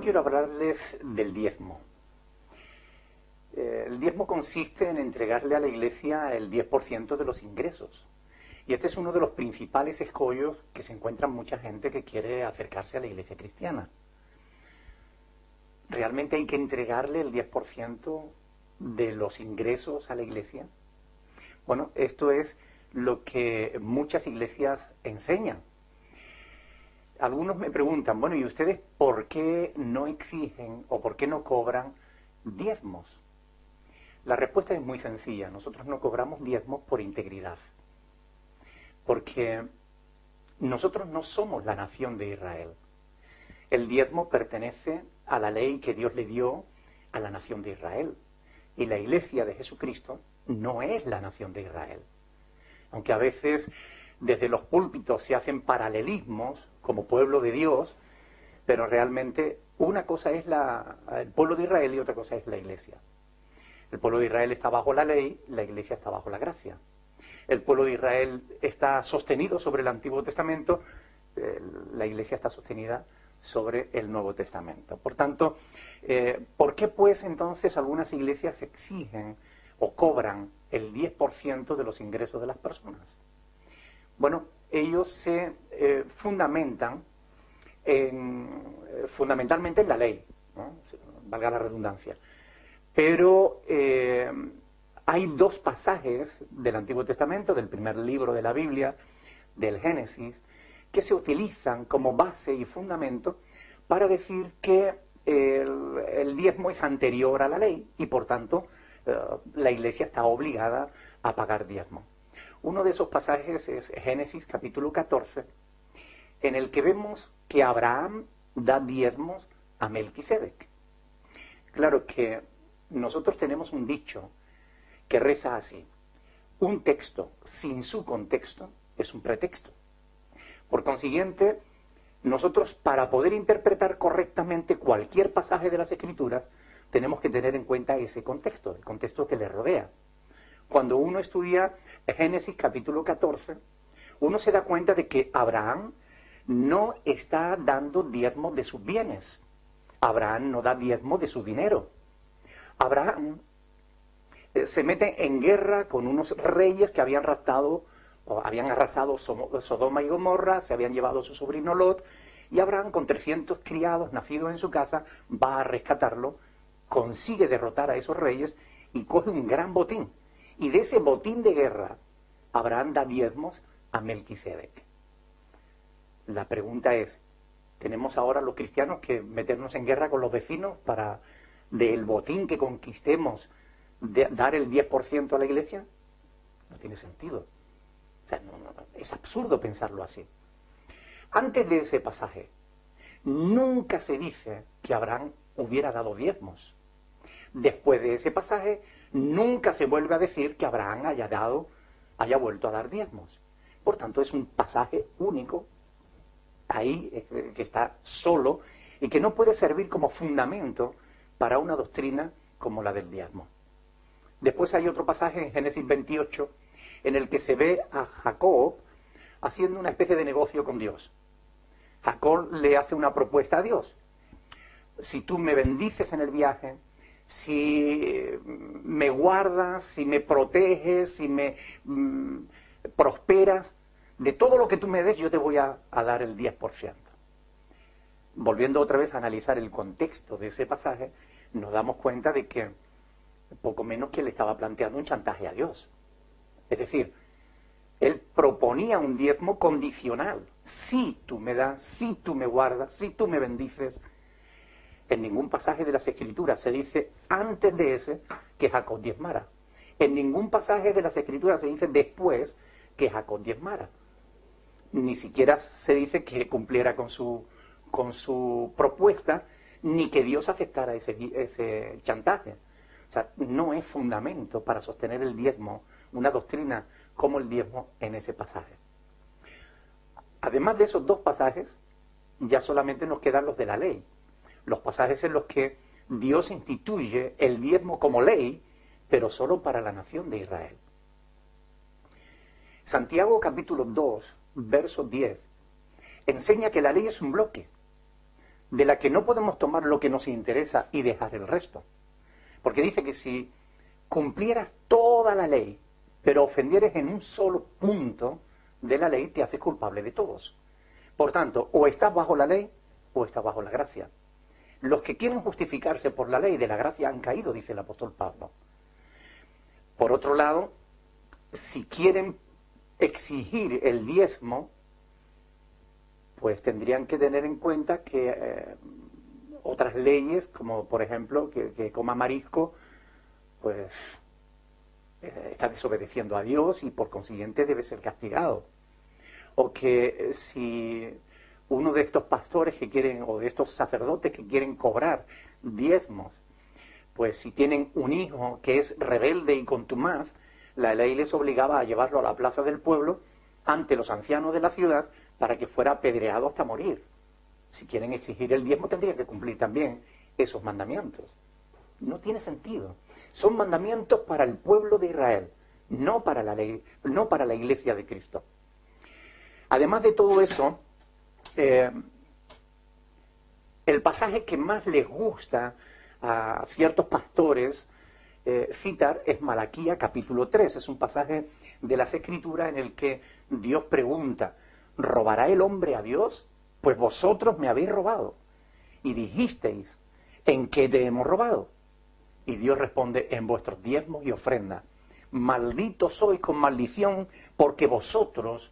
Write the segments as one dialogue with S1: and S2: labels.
S1: quiero hablarles del diezmo. El diezmo consiste en entregarle a la Iglesia el 10% de los ingresos. Y este es uno de los principales escollos que se encuentra mucha gente que quiere acercarse a la Iglesia cristiana. ¿Realmente hay que entregarle el 10% de los ingresos a la Iglesia? Bueno, esto es lo que muchas iglesias enseñan. Algunos me preguntan, bueno, ¿y ustedes por qué no exigen o por qué no cobran diezmos? La respuesta es muy sencilla. Nosotros no cobramos diezmos por integridad. Porque nosotros no somos la nación de Israel. El diezmo pertenece a la ley que Dios le dio a la nación de Israel. Y la iglesia de Jesucristo no es la nación de Israel. Aunque a veces desde los púlpitos se hacen paralelismos como pueblo de Dios, pero realmente una cosa es el pueblo de Israel y otra cosa es la iglesia. El pueblo de Israel está bajo la ley, la iglesia está bajo la gracia. El pueblo de Israel está sostenido sobre el Antiguo Testamento, la iglesia está sostenida sobre el Nuevo Testamento. Por tanto, ¿por qué pues entonces algunas iglesias exigen o cobran el 10% de los ingresos de las personas? Bueno, ellos se fundamentan fundamentalmente en la ley, ¿no? Valga la redundancia. Pero hay dos pasajes del Antiguo Testamento, del primer libro de la Biblia, del Génesis, que se utilizan como base y fundamento para decir que el diezmo es anterior a la ley y por tanto la iglesia está obligada a pagar diezmo. Uno de esos pasajes es Génesis capítulo 14, en el que vemos que Abraham da diezmos a Melquisedec. Claro que nosotros tenemos un dicho que reza así: un texto sin su contexto es un pretexto. Por consiguiente, nosotros para poder interpretar correctamente cualquier pasaje de las Escrituras tenemos que tener en cuenta ese contexto, el contexto que le rodea. Cuando uno estudia Génesis capítulo 14, uno se da cuenta de que Abraham no está dando diezmo de sus bienes. Abraham no da diezmo de su dinero. Abraham se mete en guerra con unos reyes que habían arrasado Sodoma y Gomorra, se habían llevado a su sobrino Lot, y Abraham, con 300 criados nacidos en su casa, va a rescatarlo, consigue derrotar a esos reyes y coge un gran botín. Y de ese botín de guerra, Abraham da diezmos a Melquisedec. La pregunta es, ¿tenemos ahora los cristianos que meternos en guerra con los vecinos para del botín que conquistemos dar el 10% a la iglesia? No tiene sentido. O sea, es absurdo pensarlo así. Antes de ese pasaje, nunca se dice que Abraham hubiera dado diezmos. Después de ese pasaje, nunca se vuelve a decir que Abraham haya vuelto a dar diezmos. Por tanto, es un pasaje único, ahí, que está solo, y que no puede servir como fundamento para una doctrina como la del diezmo. Después hay otro pasaje en Génesis 28, en el que se ve a Jacob haciendo una especie de negocio con Dios. Jacob le hace una propuesta a Dios. Si tú me bendices en el viaje, si me guardas, si me proteges, si me prosperas, de todo lo que tú me des yo te voy a dar el 10%. Volviendo otra vez a analizar el contexto de ese pasaje, nos damos cuenta de que poco menos que le estaba planteando un chantaje a Dios. Es decir, él proponía un diezmo condicional. Si tú me das, si tú me guardas, si tú me bendices. En ningún pasaje de las Escrituras se dice antes de ese que Jacob diezmara. En ningún pasaje de las Escrituras se dice después que Jacob diezmara. Ni siquiera se dice que cumpliera con su propuesta, ni que Dios aceptara ese chantaje. O sea, no es fundamento para sostener el diezmo, una doctrina como el diezmo en ese pasaje. Además de esos dos pasajes, ya solamente nos quedan los de la ley. Los pasajes en los que Dios instituye el diezmo como ley, pero solo para la nación de Israel. Santiago capítulo 2, verso 10, enseña que la ley es un bloque. de la que no podemos tomar lo que nos interesa y dejar el resto. Porque dice que si cumplieras toda la ley, pero ofendieres en un solo punto de la ley, te haces culpable de todos. Por tanto, o estás bajo la ley o estás bajo la gracia. Los que quieren justificarse por la ley de la gracia han caído, dice el apóstol Pablo. Por otro lado, si quieren exigir el diezmo, pues tendrían que tener en cuenta que otras leyes, como por ejemplo que coma marisco, pues está desobedeciendo a Dios y por consiguiente debe ser castigado. O que si uno de estos pastores que quieren, o de estos sacerdotes que quieren cobrar diezmos, pues si tienen un hijo que es rebelde y contumaz, la ley les obligaba a llevarlo a la plaza del pueblo ante los ancianos de la ciudad para que fuera apedreado hasta morir. Si quieren exigir el diezmo tendrían que cumplir también esos mandamientos. No tiene sentido. Son mandamientos para el pueblo de Israel, no para la ley, no para la iglesia de Cristo. Además de todo eso, el pasaje que más les gusta a ciertos pastores citar es Malaquía capítulo 3. Es un pasaje de las Escrituras en el que Dios pregunta: ¿robará el hombre a Dios? Pues vosotros me habéis robado. Y dijisteis: ¿en qué te hemos robado? Y Dios responde: en vuestros diezmos y ofrendas. Malditos sois con maldición, porque vosotros,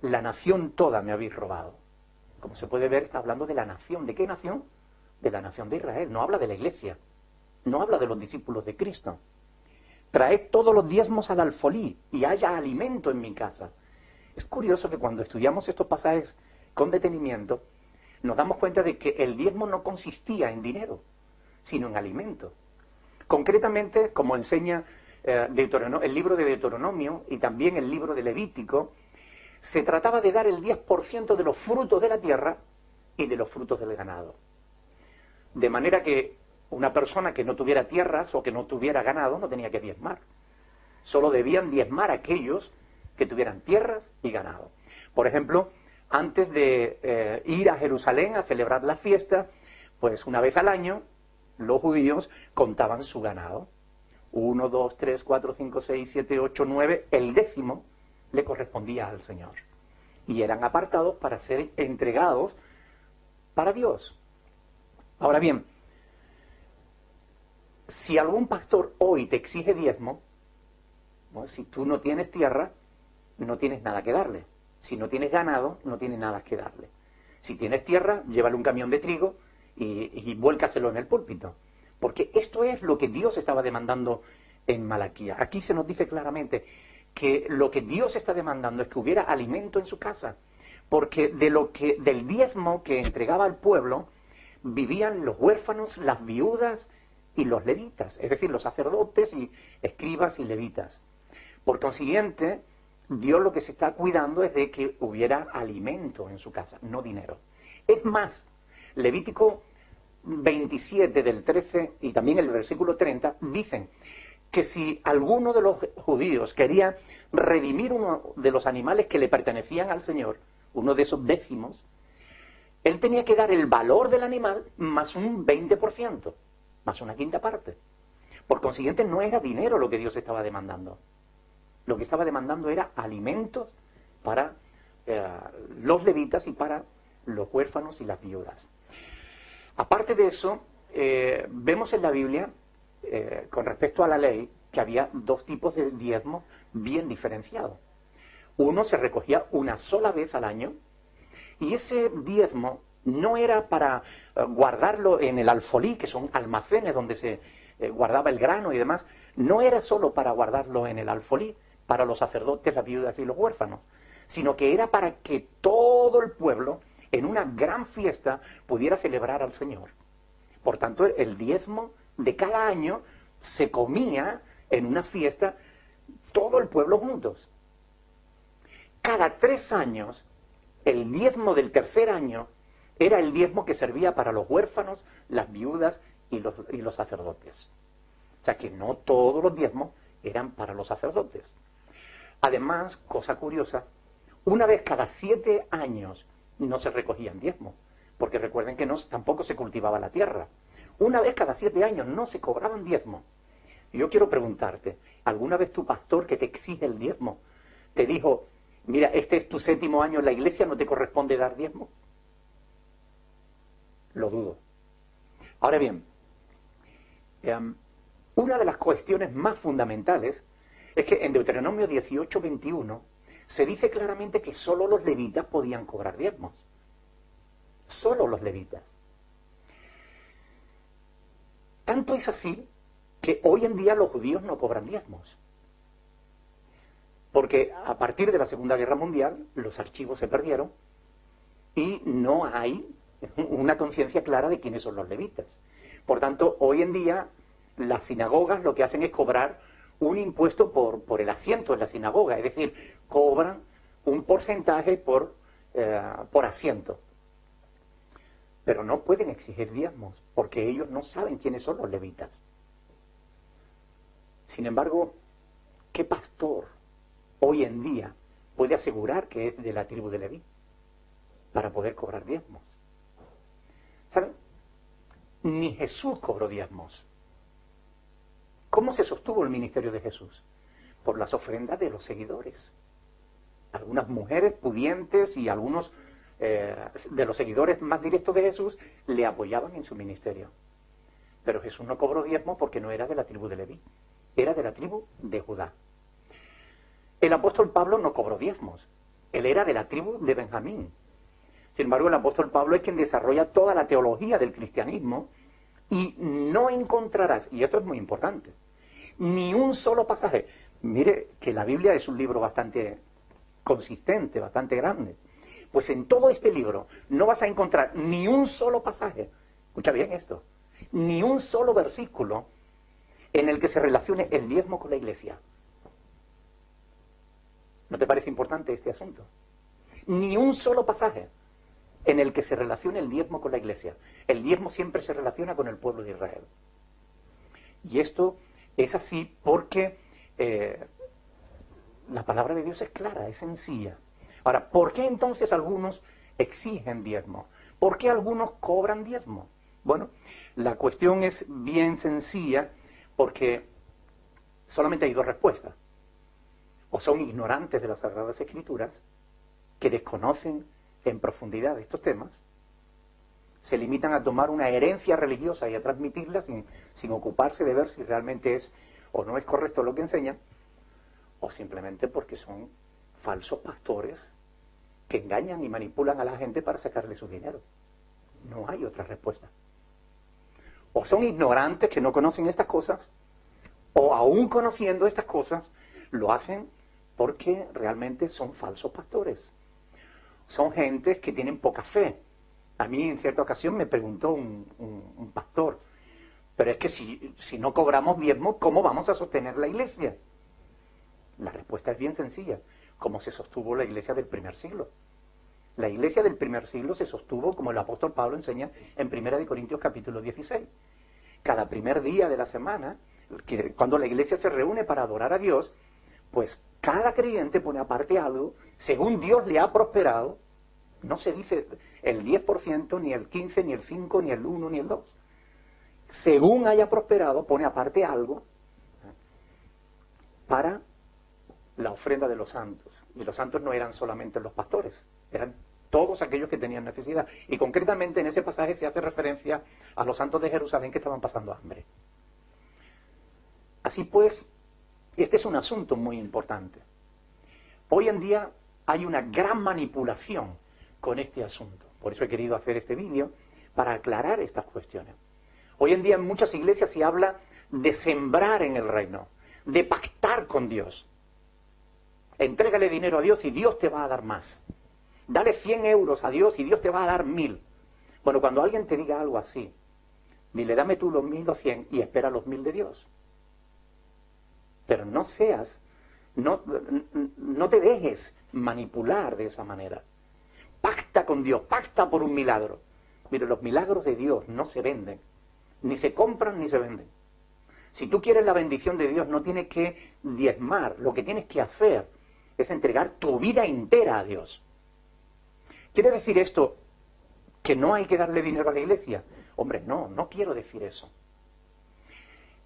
S1: la nación toda, me habéis robado. Como se puede ver, está hablando de la nación. ¿De qué nación? De la nación de Israel. No habla de la iglesia. No habla de los discípulos de Cristo. Traed todos los diezmos al alfolí y haya alimento en mi casa. Es curioso que cuando estudiamos estos pasajes con detenimiento, nos damos cuenta de que el diezmo no consistía en dinero, sino en alimento. Concretamente, como enseña el libro de Deuteronomio y también el libro de Levítico, se trataba de dar el 10% de los frutos de la tierra y de los frutos del ganado. De manera que una persona que no tuviera tierras o que no tuviera ganado no tenía que diezmar. Solo debían diezmar aquellos que tuvieran tierras y ganado. Por ejemplo, antes de ir a Jerusalén a celebrar la fiesta, pues una vez al año los judíos contaban su ganado. 1, 2, 3, 4, 5, 6, 7, 8, 9, el 10º le correspondía al Señor. Y eran apartados para ser entregados para Dios. Ahora bien, si algún pastor hoy te exige diezmo, bueno, si tú no tienes tierra, no tienes nada que darle. Si no tienes ganado, no tienes nada que darle. Si tienes tierra, llévale un camión de trigo y vuélcaselo en el púlpito. Porque esto es lo que Dios estaba demandando en Malaquía. Aquí se nos dice claramente que lo que Dios está demandando es que hubiera alimento en su casa. Porque del diezmo que entregaba al pueblo, vivían los huérfanos, las viudas y los levitas. Es decir, los sacerdotes y escribas y levitas. Por consiguiente, Dios lo que se está cuidando es de que hubiera alimento en su casa, no dinero. Es más, Levítico 27 del 13 y también el versículo 30 dicen que si alguno de los judíos quería redimir uno de los animales que le pertenecían al Señor, uno de esos décimos, él tenía que dar el valor del animal más un 20%, más una quinta parte. Por consiguiente, no era dinero lo que Dios estaba demandando. Lo que estaba demandando era alimentos para los levitas y para los huérfanos y las viudas. Aparte de eso, vemos en la Biblia, con respecto a la ley, que había dos tipos de diezmo bien diferenciados. Uno se recogía una sola vez al año, y ese diezmo no era para guardarlo en el alfolí, que son almacenes donde se guardaba el grano y demás. No era solo para guardarlo en el alfolí, para los sacerdotes, las viudas y los huérfanos, sino que era para que todo el pueblo, en una gran fiesta, pudiera celebrar al Señor. Por tanto, el diezmo de cada año se comía en una fiesta todo el pueblo juntos. Cada 3 años, el diezmo del tercer año era el diezmo que servía para los huérfanos, las viudas y los sacerdotes. O sea que no todos los diezmos eran para los sacerdotes. Además, cosa curiosa, una vez cada 7 años no se recogían diezmos, porque recuerden que tampoco se cultivaba la tierra. Una vez cada 7 años no se cobraban diezmos. Y yo quiero preguntarte, ¿alguna vez tu pastor que te exige el diezmo te dijo, mira, este es tu 7º año en la iglesia, no te corresponde dar diezmo? Lo dudo. Ahora bien, una de las cuestiones más fundamentales es que en Deuteronomio 18:21 se dice claramente que solo los levitas podían cobrar diezmos. Solo los levitas. Tanto es así que hoy en día los judíos no cobran diezmos. Porque a partir de la Segunda Guerra Mundial los archivos se perdieron y no hay una conciencia clara de quiénes son los levitas. Por tanto, hoy en día las sinagogas lo que hacen es cobrar un impuesto por el asiento en la sinagoga, es decir, cobran un porcentaje por asiento. Pero no pueden exigir diezmos, porque ellos no saben quiénes son los levitas. Sin embargo, ¿qué pastor hoy en día puede asegurar que es de la tribu de Leví para poder cobrar diezmos? ¿Saben? Ni Jesús cobró diezmos. ¿Cómo se sostuvo el ministerio de Jesús? Por las ofrendas de los seguidores. Algunas mujeres pudientes y algunos de los seguidores más directos de Jesús le apoyaban en su ministerio. Pero Jesús no cobró diezmos porque no era de la tribu de Leví, era de la tribu de Judá. El apóstol Pablo no cobró diezmos, él era de la tribu de Benjamín. Sin embargo, el apóstol Pablo es quien desarrolla toda la teología del cristianismo y no encontrarás, y esto es muy importante, ni un solo pasaje. Mire que la Biblia es un libro bastante consistente, bastante grande. Pues en todo este libro no vas a encontrar ni un solo pasaje, escucha bien esto, ni un solo versículo en el que se relacione el diezmo con la iglesia. ¿No te parece importante este asunto? Ni un solo pasaje en el que se relacione el diezmo con la iglesia. El diezmo siempre se relaciona con el pueblo de Israel. Y esto es así porque la palabra de Dios es clara, es sencilla. Ahora, ¿por qué entonces algunos exigen diezmo? ¿Por qué algunos cobran diezmo? Bueno, la cuestión es bien sencilla porque solamente hay dos respuestas. O son ignorantes de las Sagradas Escrituras, que desconocen en profundidad estos temas, se limitan a tomar una herencia religiosa y a transmitirla sin ocuparse de ver si realmente es o no es correcto lo que enseñan, o simplemente porque son falsos pastores que engañan y manipulan a la gente para sacarle su dinero. No hay otra respuesta. O son ignorantes que no conocen estas cosas, o aún conociendo estas cosas, lo hacen porque realmente son falsos pastores. Son gentes que tienen poca fe. A mí en cierta ocasión me preguntó un pastor, pero es que si no cobramos diezmo, ¿cómo vamos a sostener la iglesia? La respuesta es bien sencilla, como se sostuvo la iglesia del primer siglo. La iglesia del primer siglo se sostuvo, como el apóstol Pablo enseña en 1 Corintios capítulo 16. Cada primer día de la semana, cuando la iglesia se reúne para adorar a Dios, pues cada creyente pone aparte algo, según Dios le ha prosperado. No se dice el 10%, ni el 15%, ni el 5%, ni el 1%, ni el 2%. Según haya prosperado, pone aparte algo para la ofrenda de los santos. Y los santos no eran solamente los pastores, eran todos aquellos que tenían necesidad. Y concretamente en ese pasaje se hace referencia a los santos de Jerusalén que estaban pasando hambre. Así pues, este es un asunto muy importante. Hoy en día hay una gran manipulación con este asunto. Por eso he querido hacer este vídeo, para aclarar estas cuestiones. Hoy en día en muchas iglesias se habla de sembrar en el reino, de pactar con Dios. Entrégale dinero a Dios y Dios te va a dar más. Dale 100 euros a Dios y Dios te va a dar 1000. Bueno, cuando alguien te diga algo así, dile, dame tú los 1000 o 100 y espera los 1000 de Dios. Pero no te dejes manipular de esa manera. Pacta con Dios, pacta por un milagro. Mire, los milagros de Dios no se venden, ni se compran ni se venden. Si tú quieres la bendición de Dios, no tienes que diezmar, lo que tienes que hacer es entregar tu vida entera a Dios. ¿Quiere decir esto ¿Que no hay que darle dinero a la iglesia? Hombre, no quiero decir eso.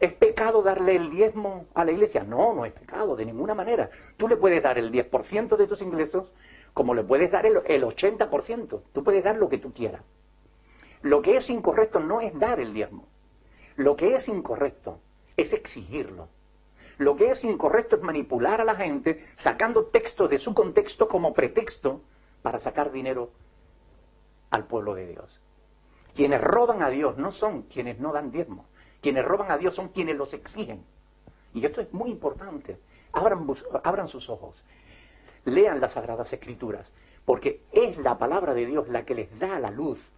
S1: ¿Es pecado darle el diezmo a la iglesia? No es pecado, de ninguna manera. Tú le puedes dar el 10% de tus ingresos, como le puedes dar el 80%. Tú puedes dar lo que tú quieras. Lo que es incorrecto no es dar el diezmo. Lo que es incorrecto es exigirlo. Lo que es incorrecto es manipular a la gente sacando textos de su contexto como pretexto para sacar dinero al pueblo de Dios. Quienes roban a Dios no son quienes no dan diezmo. Quienes roban a Dios son quienes los exigen. Y esto es muy importante. Abran sus ojos. Lean las Sagradas Escrituras, porque es la palabra de Dios la que les da la luz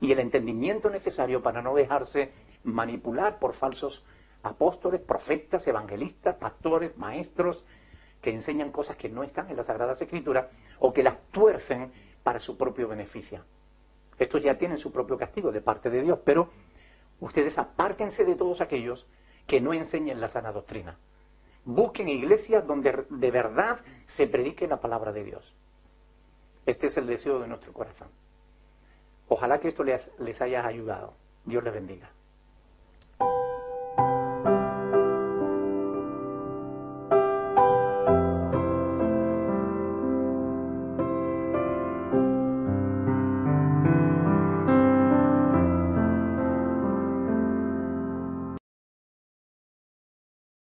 S1: y el entendimiento necesario para no dejarse manipular por falsos apóstoles, profetas, evangelistas, pastores, maestros, que enseñan cosas que no están en las Sagradas Escrituras o que las tuercen para su propio beneficio. Estos ya tienen su propio castigo de parte de Dios, pero ustedes apártense de todos aquellos que no enseñen la sana doctrina. Busquen iglesias donde de verdad se predique la palabra de Dios. Este es el deseo de nuestro corazón. Ojalá que esto les haya ayudado. Dios les bendiga.